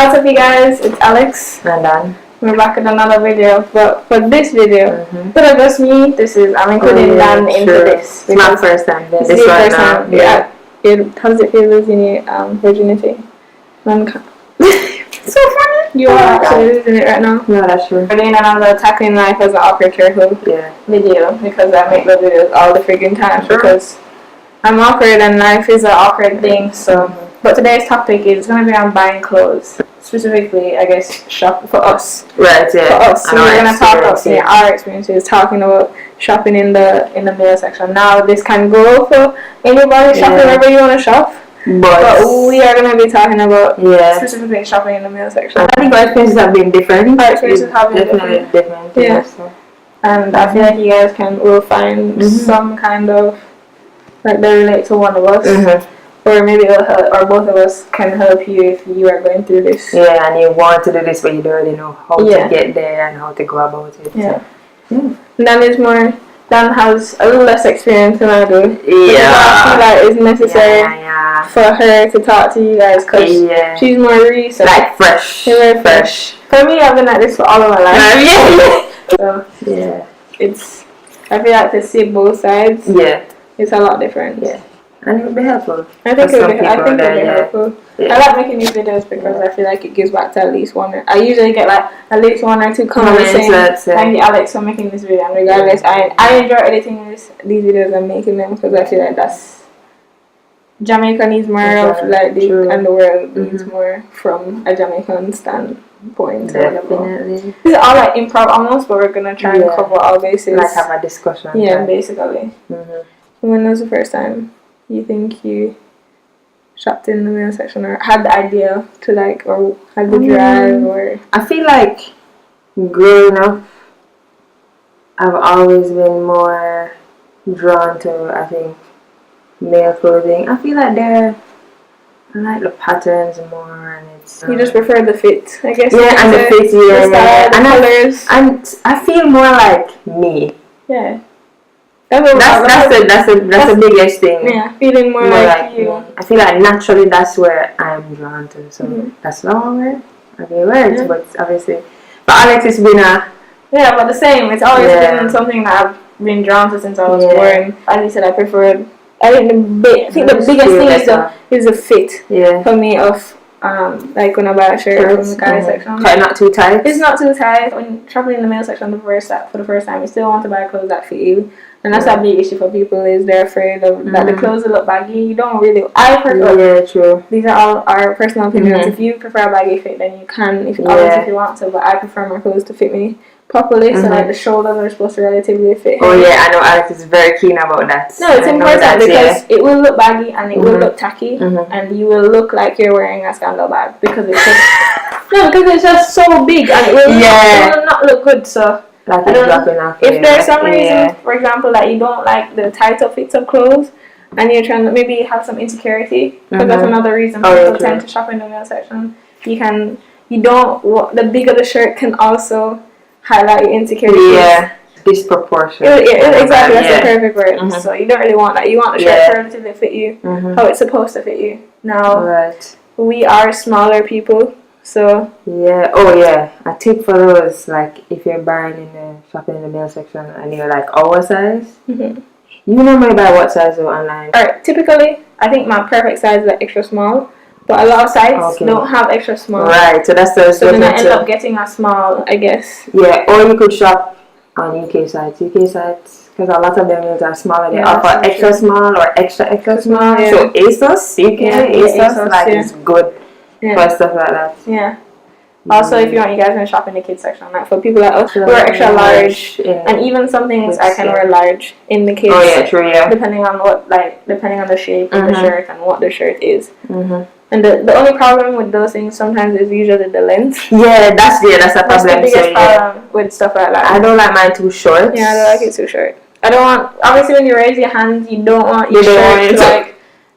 What's up, you guys? It's Alex. And Dan. We're back with another video. But for this video, instead of just me, I'm including Dan into this. It's my first time doing this right first now. time. Yeah. How does it feel losing your virginity? So funny. You are actually losing it right now. No, that's true. We're doing another tackling life as an awkward careful video because I make those videos all the freaking time because I'm awkward and life is an awkward thing. So, but today's topic is going to be on buying clothes. Specifically, I guess, shop for us. Right, yeah. For us. So we're going to talk about our experiences, talking about shopping in the male section. Now, this can go for anybody shopping wherever you want to shop. But we are going to be talking about specifically shopping in the male section. I think our experiences have been different. Our experiences have been different. Yeah. So. And I feel like you guys will find some kind of, like, they relate to one of us. Or maybe it'll help, or both of us can help you if you are going through this. Yeah, and you want to do this, but you don't really know how to get there and how to go about it. Yeah. So. Dan has a little less experience than I do. Yeah. I feel like it's necessary for her to talk to you guys because she's more recent. Like fresh. She's very fresh. For me, I've been like this for all of my life. So, I feel like to see both sides, it's a lot different. Yeah. And it would be helpful. I think it would be helpful. Yeah. I like making these videos because I feel like it gives back to at least one. I usually get like at least 1 or 2 comments saying thank you, Alex, for making this video. And regardless, I enjoy editing these videos and making them because I feel like that's Jamaica needs more of like this, and the world needs more from a Jamaican standpoint. Definitely. This is all like improv almost, but we're gonna try and cover all bases. Like have a discussion. Yeah, basically. When was the first time you think you shopped in the male section or had the idea to like, or had the drive, or? I feel like growing up I've always been more drawn to, I think, male clothing. I feel like I like the patterns more, and it's you just prefer the fit, I guess. Yeah, and the fit, the style, the colors. And I feel more like me. Yeah. That's the biggest thing. Yeah, feeling more like you. Me. I feel like naturally that's where I'm drawn to. So that's not where I've been weird, but obviously. But Alex has been but the same. It's always been something that I've been drawn to since I was born. As you said, I think the biggest thing is the fit for me of like when I buy a shirt from the guy section. Not too tight. It's not too tight. When shopping in the male section for the first time, you still want to buy clothes that fit you. And that's a big issue for people is they're afraid of that the clothes will look baggy. You don't really. I prefer. Yeah, true. These are all our personal opinions. If you prefer a baggy fit, then you can. If you want to, but I prefer my clothes to fit me properly. So like the shoulders are supposed to relatively fit. Oh yeah, I know Alex is very keen about that. No, it's important because it will look baggy and it will look tacky, and you will look like you're wearing a scandal bag because it's just because it's just so big and it will not look good. So. Like it's dropping off. If there's some reason, for example, that you don't like the tighter fits of clothes, and you're trying to maybe have some insecurity, because that's another reason people tend to shop in the male section. The bigger the shirt can also highlight your insecurities. Yeah, disproportionate. Exactly, that's the perfect word. So you don't really want that. You want the shirt perfectly to fit you, how it's supposed to fit you. Now, we are smaller people. So a tip for those, like if you're shopping in the male section and you're like our size, you normally buy what size online? Alright, typically I think my perfect size is like extra small, but a lot of sites don't have extra small. Right, so that's the so then I end up getting a small, I guess. Yeah, or you could shop on UK sites because a lot of them are smaller. They offer extra small or extra small. So ASOS, ASOS is good. For stuff like that. Yeah. Also, if you want, you guys can shop in the kids section. Like for people like us who are extra large, and even some things I can wear large in the kids. Oh yeah, true. Yeah. Depending on the shape of the shirt and what the shirt is. And the only problem with those things sometimes is usually the length. Yeah, that's a problem. That's the biggest problem with stuff like that. I don't like mine too short. Yeah, I don't like it too short. I don't want. Obviously, when you raise your hands, you don't want your shirt to like.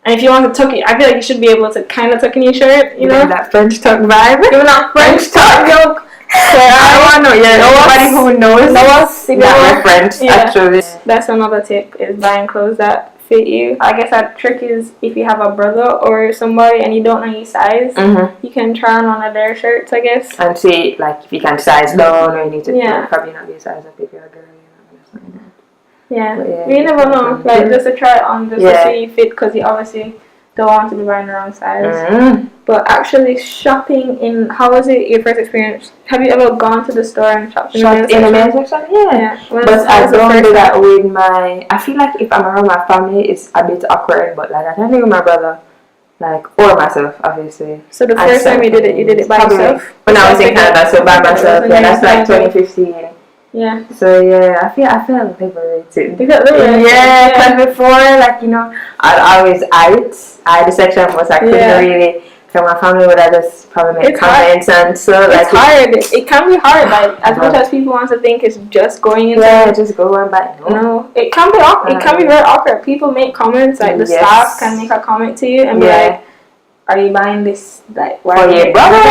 And if you want to tuck it, I feel like you should be able to kind of tuck in your shirt, you know? That French tuck vibe. Give me that French tuck joke. So I don't know. Yeah, nobody who knows. French, actually. That's another tip, is buying clothes that fit you. I guess that trick is if you have a brother or somebody and you don't know your size, you can try on one of their shirts, I guess. And see, like, if you can size down or you need to probably not be size up if you're a girl, Yeah, you never know. Like, just to try it on, just to see you fit, because you obviously don't want to be buying the wrong size. But actually shopping in, how was it your first experience? Have you ever gone to the store and shopped in the men's section? Yeah. But I don't do that with my, I feel like if I'm around my family, it's a bit awkward, but like I can't do it with my brother. Like, or myself, obviously. So the first time you did it by yourself? When I was in Canada, so by myself. Yeah, that's like 2015. Yeah. So yeah, I felt liberated. You felt liberated? Yeah, because before, like, you know, I'd always eye the section, but I couldn't really. So my family would have just probably make comments and so like. It's hard. It can be hard. Like, as much as people want to think it's just going into. Yeah, just go and buy. No, it can be awkward. It can be very awkward. People make comments, like the staff can make a comment to you and be like, "Are you buying this? Like, why?" For your brother?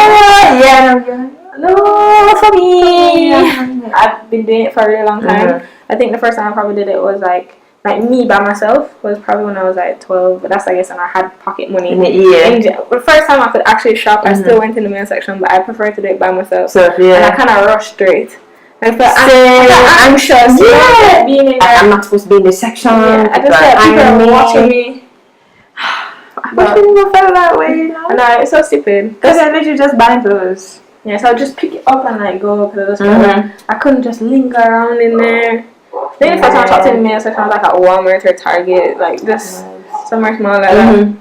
Yeah. No, for me. I've been doing it for a really long time. I think the first time I probably did it was like me by myself was probably when I was like 12, but that's I guess when I had pocket money. The first time I could actually shop, I still went in the men's section, but I prefer to do it by myself. So and I kind of rushed through it. I felt anxious. Yeah, being in there. I'm not supposed to be in this section. Yeah, I just felt people are watching me. But people felt that way, you know? No, it's so stupid. Because I literally just buying clothes. Yeah, so I'll just pick it up and like go because I couldn't just linger around in there. I think the first time I shopped in the men's section, I was like at Walmart or Target, like just somewhere small like that.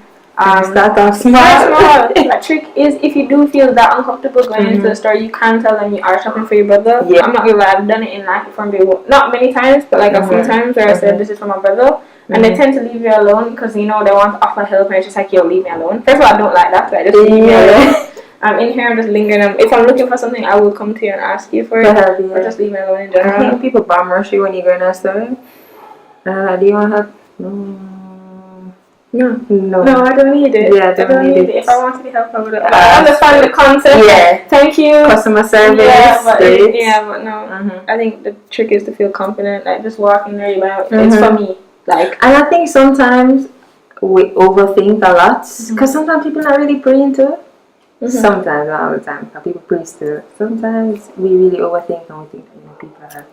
Start off small. The trick is if you do feel that uncomfortable going into the store, you can tell them you are shopping for your brother. Yeah. I'm not gonna lie, I've done it in like from not many times, but like a few times where I said this is for my brother. And they tend to leave you alone because, you know, they want to offer help and it's just like, yo, leave me alone. First of all, I don't like that, so I just leave me alone. I'm in here, I'm just lingering. If I'm looking for something, I will come to you and ask you for it. Or just leave me alone in general. I think people bomb rush you when you go in a store. Do you want help? No, I don't need it. Yeah, I don't need it. If I wanted the help, I would have. I understand the concept. Yeah. Thank you. Customer service. But no. I think the trick is to feel confident. Like, just walk in there, you buy it. It's for me. Like, and I think sometimes we overthink a lot. Because sometimes people are not really praying to it. Sometimes, not all the time. People pray still. Sometimes we really overthink and we think that people are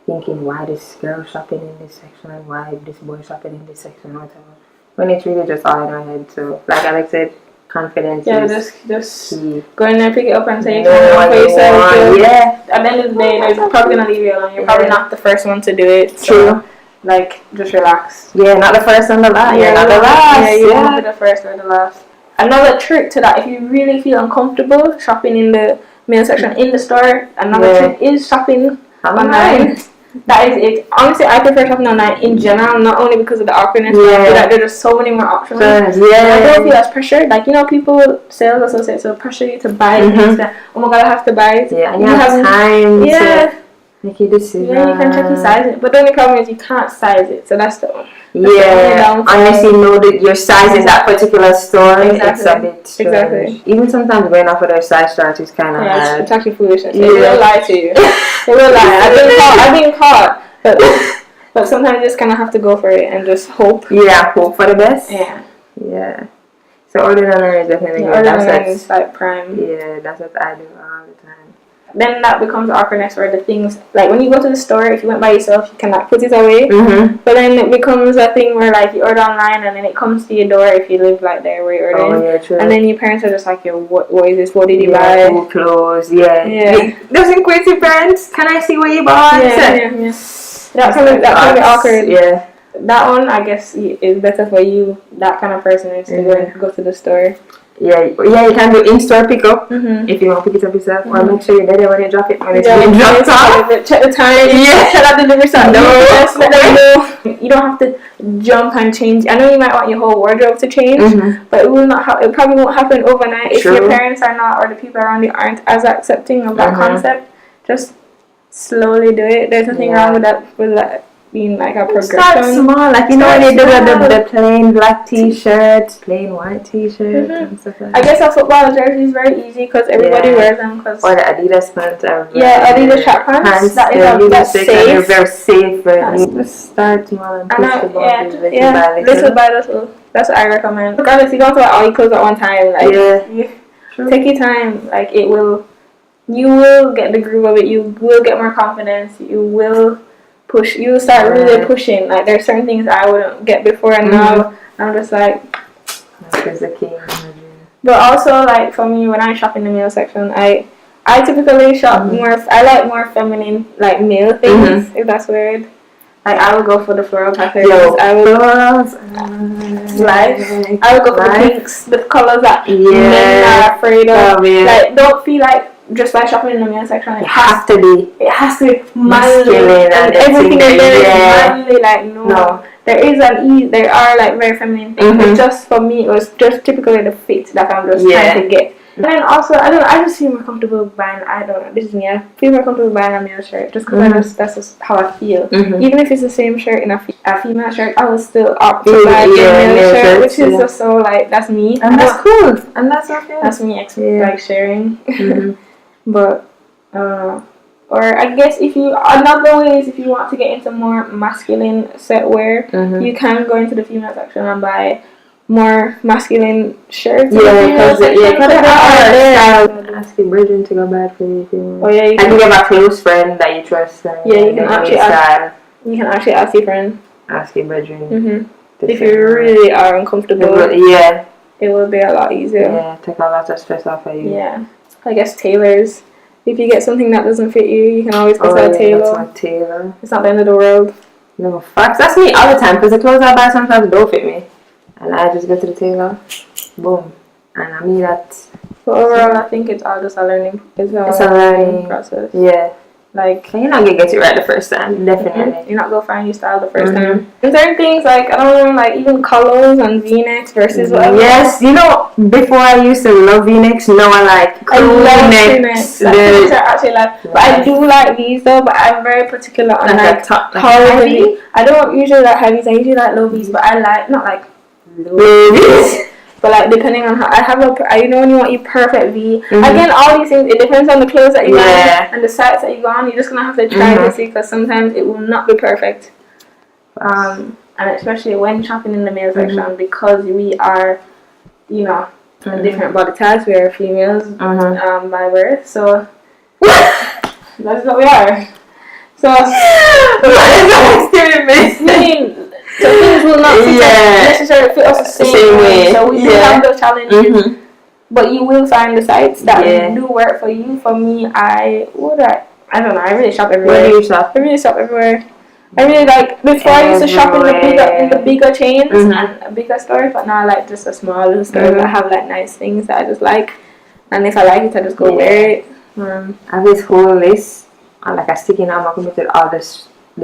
thinking, why this girl shopping in this section, why this boy shopping in this section, whatever. When it's really just all in our head. So, like Alex said, confidence is just key. Go in there, pick it up and say you can for yourself. Yeah. At the end of the day, they're probably going to leave you alone. You're probably not the first one to do it. True. Like, just relax. Yeah, not the first and the last. Yeah, not the last. Yeah, you won't be the first or the last. Another trick to that, if you really feel uncomfortable shopping in the men's section in the store, another trick is shopping online. That is it. Honestly, I prefer shopping online in general, not only because of the awkwardness, but I feel like there's just so many more options. I don't feel as pressured. Like, you know, people, sales associates will pressure you to buy things that, oh my god, I have to buy it. Yeah, and you have time to make a decision. Yeah, you can check your size. But the only problem is you can't size it, so that's the unless you know that your size is that particular store, it's a bit strange. Even sometimes going off of their size chart is kind of hard. It's actually foolishness. They will lie to you. They will lie. I've been caught. But sometimes you just kind of have to go for it and just hope. Yeah, hope for the best. Yeah. So ordering online is definitely good. Ordering is like prime. Yeah, that's what I do all the time. Then that becomes awkwardness where the things, like when you go to the store, if you went by yourself, you can like put it away. But then it becomes a thing where like you order online and then it comes to your door if you live like there where you're ordering. Oh, yeah, true. And then your parents are just like, yo, what is this? What did you buy? Clothes, Those inquisitive parents, can I see what you bought? Yeah. That can be awkward. Yeah. That one, I guess, is better for you. That kind of person is to go to the store. Yeah, you can do in-store pickup if you want to pick it up yourself. Or make sure you're there when you drop it. When it's being dropped off. Check the time. Check out the delivery side. You don't have to jump and change. I know you might want your whole wardrobe to change, but it will not. It probably won't happen overnight if your parents are not, or the people around you aren't as accepting of that concept. Just slowly do it. There's nothing wrong with that. being like a progression. Start small, like you know when they do the plain black t-shirts, plain white t-shirts and stuff like that. I guess a football jersey is very easy because everybody wears them. Or the Adidas pants. Adidas track pants. That's safe. They're very safe. Just start small and push the boundaries little by little. That's what I recommend. Regardless, you don't have to wear all your clothes at one time. Like, take your time. Like, you will get the groove of it. You will get more confidence. You will push. You will start really pushing. Like, there's certain things I wouldn't get before, and now I'm just like. That's the king. But also, like, for me, when I shop in the male section, I typically shop more. I like more feminine, like, male things. If that's weird. Like, I would go for the floral patterns. I would go for the pinks, the colors that men are afraid of. Like, don't feel like just by shopping in the male section. It has to be masculine and everything in there is manly. Like, no. There are like very feminine things. But just for me, it was just typically the fit that I'm just trying to get. And then also, I just feel more comfortable buying, this is me, I feel more comfortable buying a male shirt just because that's just how I feel. Even if it's the same shirt in a female shirt, I will still opt to buy a male shirt, which is just so, like, that's me. And that's cool. And that's okay. That's me, like, sharing. But, or I guess another way is if you want to get into more masculine set wear, you can go into the female section and buy more masculine shirts. Because ask your virgin to go back for you. You can get a close friend that you trust. You can actually ask your friend. Ask your virgin. If you really are uncomfortable, it will be a lot easier. Yeah, take a lot of stress off of you. Yeah, I guess tailors. If you get something that doesn't fit you, you can always go to a tailor. It's not the end of the world. No, facts. That's me all the time because the clothes I buy sometimes don't fit me. And I just go to the tailor, boom, and I mean that. But overall, I think it's all just a learning. It's a learning process. Yeah. Like, you're not gonna get it right the first time, definitely. You're not gonna find your style the first time. And certain things, like, I don't know, like even colors and V-necks versus whatever. Yes, you know, before I used to love V-necks, now I like V-necks. These are actually like, but I do like these though. But I'm very particular on like colors. I don't usually like heavies. I usually like low V's, but I like not like. But like depending on how I have you know when you want your perfect V. Again, all these things, it depends on the clothes that you wear and the sites that you go on. You're just gonna have to try to see because sometimes it will not be perfect. And especially when shopping in the male section because we are, you know, different body types. We are females by birth, so that's what we are. So so things will not necessarily fit us the same way. So we do have those challenges. But you will find the sites that do work for you. For me, I don't know, I really shop everywhere. Where do you shop? I really shop everywhere. I really like, before I used to shop in the bigger chains and bigger stores, but now I like just a small little store that have like nice things that I just like. And if I like it, I just go wear it. I have this whole list on like a sticky note on my computer, all the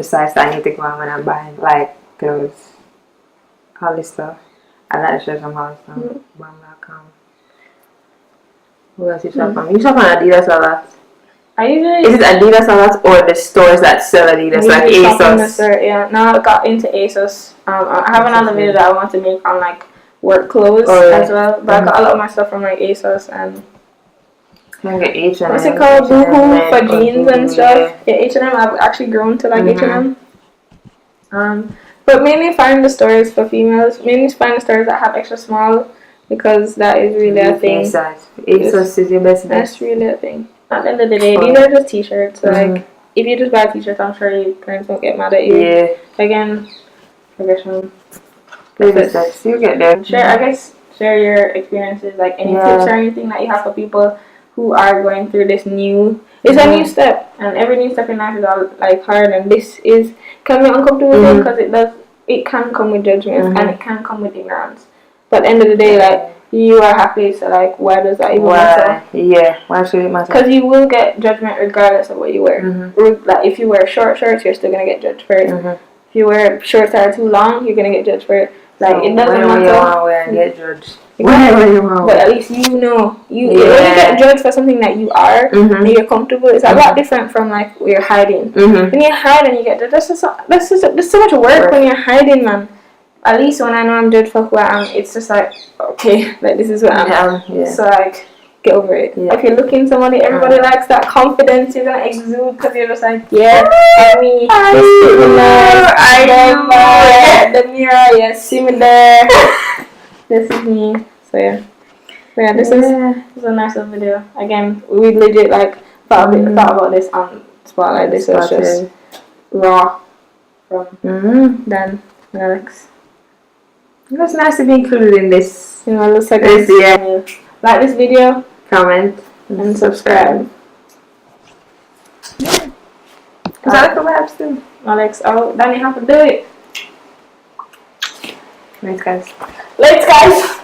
sites that I need to go on when I'm buying like clothes, all this stuff. I like to share some house now. Bam.com. Who else you shop on? You shop on Adidas a lot. Is it Adidas a lot or the stores that sell Adidas like ASOS? Now I got into ASOS. I have another video that I want to make on like work clothes as well. But I got a lot of my stuff from like ASOS and H&M. What's it called? Boohoo for jeans and stuff. Yeah, H&M. I've actually grown to like H&M. But mainly find the stores for females. Mainly find the stores that have extra small because that is really a thing. ASOS is your best bet. That's really a thing. At the end of the day, these are just t-shirts. Like, if you just buy t-shirts, I'm sure your parents won't get mad at you. Yeah. Again, progression. Baby steps. You get there. Share your experiences, like any tips or anything that you have for people who are going through this new. It's a new step, and every new step in life is all like hard, and this can be uncomfortable because it can come with judgment and it can come with ignorance. But at the end of the day, like, you are happy, so like, why does that even matter? Yeah, why should it matter? Because you will get judgment regardless of what you wear. Like, if you wear short shirts, you're still gonna get judged for it. If you wear shorts that are too long, you're gonna get judged for it. Like, it doesn't matter. You want to wear and get judged. Whatever you want. But at least you know. When you get judged for something that you are and you're comfortable, it's a lot different from like when you're hiding. When you're hiding, you get judged. There's so much work when you're hiding, man. At least when I know I'm judged for who I am, it's just like, okay, like this is what I am. So like, get over it. If you're looking somebody, everybody likes that confidence you're gonna exude because you're just like, I'm me. The mirror, see me there. This is me. So yeah, this is a nice little video. Again, we legit like thought about this on Spotlight. This was just raw from Dan and Alex. It was nice to be included in this. You know, looks like this. Like this video, comment, and subscribe. Because I collabs too. Alex, Danny, how to do it? Thanks, guys. Let's, guys.